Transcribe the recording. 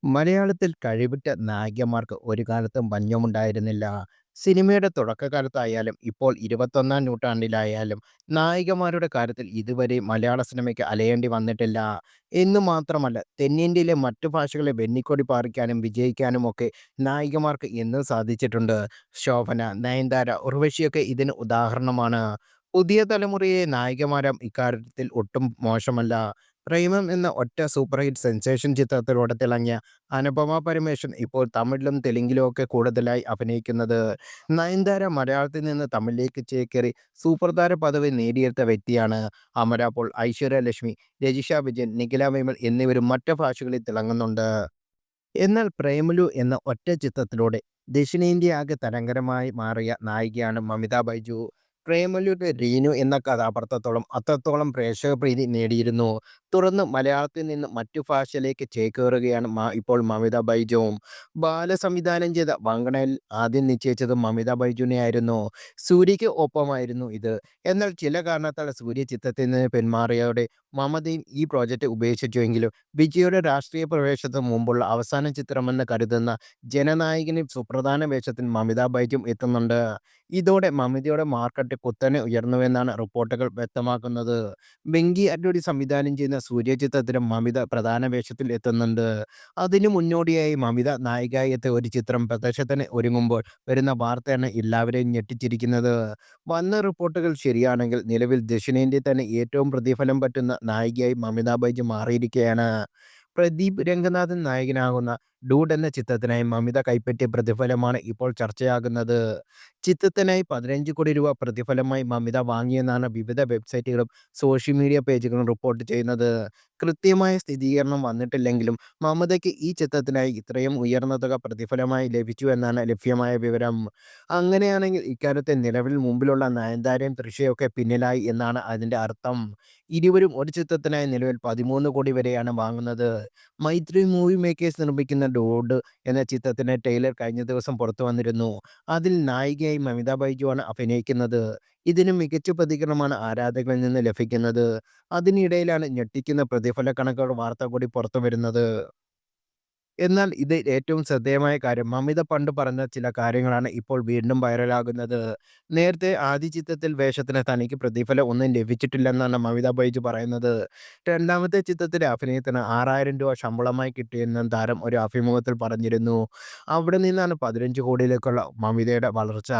മലയാളത്തിൽ കഴിവുറ്റ നായികമാർക്ക് ഒരു കാലത്തും പഞ്ഞമുണ്ടായിരുന്നില്ല. സിനിമയുടെ തുടക്കകാലത്തായാലും ഇപ്പോൾ 21-ാം നൂറ്റാണ്ടിലായാലും നായികമാരുടെ കാര്യത്തിൽ ഇതുവരെ മലയാള സിനിമയ്ക്ക് അലയേണ്ടി വന്നിട്ടില്ല. എന്ന് മാത്രമല്ല തെന്നിന്ത്യയിലെ മറ്റു ഭാഷകളെ വെന്നിക്കൊടി പാറിക്കാനും വിജയിക്കാനുമൊക്കെ നായികമാർക്ക് എന്നും സാധിച്ചിട്ടുണ്ട്. ശോഭന, നയൻതാര, ഉർവശിയൊക്കെ ഇതിന് ഉദാഹരണമാണ്. പുതിയ തലമുറയിലെ നായികമാരും ഇക്കാര്യത്തിൽ ഒട്ടും മോശമല്ല. പ്രേമം എന്ന ഒറ്റ സൂപ്പർ ഹിറ്റ് സെൻസേഷൻ ചിത്രത്തിലൂടെ തിളങ്ങിയ അനുപമ പരമേശ്വരൻ ഇപ്പോൾ തമിഴിലും തെലുങ്കിലും ഒക്കെ കൂടുതലായി അഭിനയിക്കുന്നത്. നയൻതാര മലയാളത്തിൽ നിന്ന് തമിഴിലേക്ക് ചേക്കേറി സൂപ്പർ താര പദവി നേടിയെടുത്ത വ്യക്തിയാണ്. അമല പോൾ, ഐശ്വര്യ ലക്ഷ്മി, രജിഷ വിജയൻ, നിഖില വിമൽ എന്നിവരും മറ്റ് ഭാഷകളിൽ തിളങ്ങുന്നുണ്ട്. എന്നാൽ പ്രേമലു എന്ന ഒറ്റ ചിത്രത്തിലൂടെ ദക്ഷിണേന്ത്യ ആകെ തരംഗരമായി മാറിയ നായികയാണ് മമിത ബൈജു. പ്രേമലുവിന്റെ റീനു എന്ന കഥാപാത്രത്തോളം അത്രത്തോളം പ്രേക്ഷക പ്രീതി നേടിയിരുന്നു. തുടർന്ന് മലയാളത്തിൽ നിന്ന് മറ്റു ഭാഷയിലേക്ക് ചേക്കേറുകയാണ് ഇപ്പോൾ മമിത ബൈജുവും. ബാലസംവിധാനം ചെയ്ത വങ്കണയിൽ ആദ്യം നിശ്ചയിച്ചത് മമിത ബൈജുവിനെയായിരുന്നു. സൂര്യയ്ക്ക് ഒപ്പമായിരുന്നു ഇത്. എന്നാൽ ചില കാരണത്താൽ സൂര്യ ചിത്രത്തിൽ നിന്ന് പിന്മാറിയതോടെ മമതയും ഈ പ്രോജക്റ്റ് ഉപേക്ഷിച്ചുവെങ്കിലും വിജയുടെ രാഷ്ട്രീയ പ്രവേശനത്തിന് മുമ്പുള്ള അവസാന ചിത്രമെന്ന് കരുതുന്ന ജനനായകനിൽ സുപ്രധാന വേഷത്തിൽ മമിത ബൈജുവും എത്തുന്നുണ്ട്. ഇതോടെ മമിതയുടെ മാർക്കറ്റ് കുത്തനെ ഉയർന്നുവെന്നാണ് റിപ്പോർട്ടുകൾ വ്യക്തമാക്കുന്നത്. വെങ്കി അഡ്വാണി സംവിധാനം ചെയ്യുന്ന സൂര്യ ചിത്രത്തിലും മമിത പ്രധാന വേഷത്തിൽ എത്തുന്നുണ്ട്. അതിനു മുന്നോടിയായി മമിത നായികയായി എത്തിയ ഒരു ചിത്രം പ്രദർശനത്തിന് ഒരുങ്ങുമ്പോൾ വരുന്ന വാർത്തയാണ് എല്ലാവരെയും ഞെട്ടിച്ചിരിക്കുന്നത്. വന്ന റിപ്പോർട്ടുകൾ ശരിയാണെങ്കിൽ നിലവിൽ ദക്ഷിണേന്ത്യയിൽ തന്നെ ഏറ്റവും പ്രതിഫലം പറ്റുന്ന നായികയായി മമിത ബൈജു മാറിയിരിക്കുകയാണ്. പ്രദീപ് രംഗനാഥൻ നായകനാകുന്ന ഡൂഡ് എന്ന ചിത്രത്തിനായി മമിത കൈപ്പറ്റിയ പ്രതിഫലമാണ് ഇപ്പോൾ ചർച്ചയാകുന്നത്. ചിത്രത്തിനായി 15 കോടി രൂപ പ്രതിഫലമായി മമിത വാങ്ങിയെന്നാണ് വിവിധ വെബ്സൈറ്റുകളും സോഷ്യൽ മീഡിയ പേജുകളും റിപ്പോർട്ട് ചെയ്യുന്നത്. കൃത്യമായ സ്ഥിരീകരണം വന്നിട്ടില്ലെങ്കിലും മമതയ്ക്ക് ഈ ചിത്രത്തിനായി ഇത്രയും ഉയർന്ന തുക പ്രതിഫലമായി ലഭിച്ചു എന്നാണ് ലഭ്യമായ വിവരം. അങ്ങനെയാണെങ്കിൽ ഇക്കാര്യത്തിൽ നിലവിൽ മുമ്പിലുള്ള നയൻതാരയും തൃഷയൊക്കെ പിന്നിലായി എന്നാണ് അതിൻ്റെ അർത്ഥം. ഇരുവരും ഒരു ചിത്രത്തിനായി നിലവിൽ 13 കോടി വരെയാണ് വാങ്ങുന്നത്. മൈത്രി മൂവി മേക്കേഴ്സ് നിർമ്മിക്കുന്ന ഡൂഡ് എന്ന ചിത്രത്തിന്റെ ട്രെയിലർ കഴിഞ്ഞ ദിവസം പുറത്തു വന്നിരുന്നു. അതിൽ നായികയായി മമിത ബൈജുവാണ് അഭിനയിക്കുന്നത്. ഇതിന് മികച്ച പ്രതികരണമാണ് ആരാധകരിൽ നിന്ന് ലഭിക്കുന്നത്. അതിനിടയിലാണ് ഞെട്ടിക്കുന്ന പ്രതിഫല കണക്കുകൾ വാർത്ത കൂടി പുറത്തുവരുന്നത്. എന്നാൽ ഇത് ഏറ്റവും ശ്രദ്ധേയമായ കാര്യം മമിത പണ്ട് പറഞ്ഞ ചില കാര്യങ്ങളാണ് ഇപ്പോൾ വീണ്ടും വൈറലാകുന്നത്. നേരത്തെ ആദ്യ ചിത്രത്തിൽ വേഷത്തിന് തനിക്ക് പ്രതിഫലം ഒന്നും ലഭിച്ചിട്ടില്ലെന്നാണ് മമിത ബൈജു പറയുന്നത്. രണ്ടാമത്തെ ചിത്രത്തിലെ അഭിനയത്തിന് 6000 രൂപ ശമ്പളമായി കിട്ടിയെന്നും താരം ഒരു അഭിമുഖത്തിൽ പറഞ്ഞിരുന്നു. അവിടെ നിന്നാണ് 15 കോടിയിലേക്കുള്ള മമിതയുടെ വളർച്ച.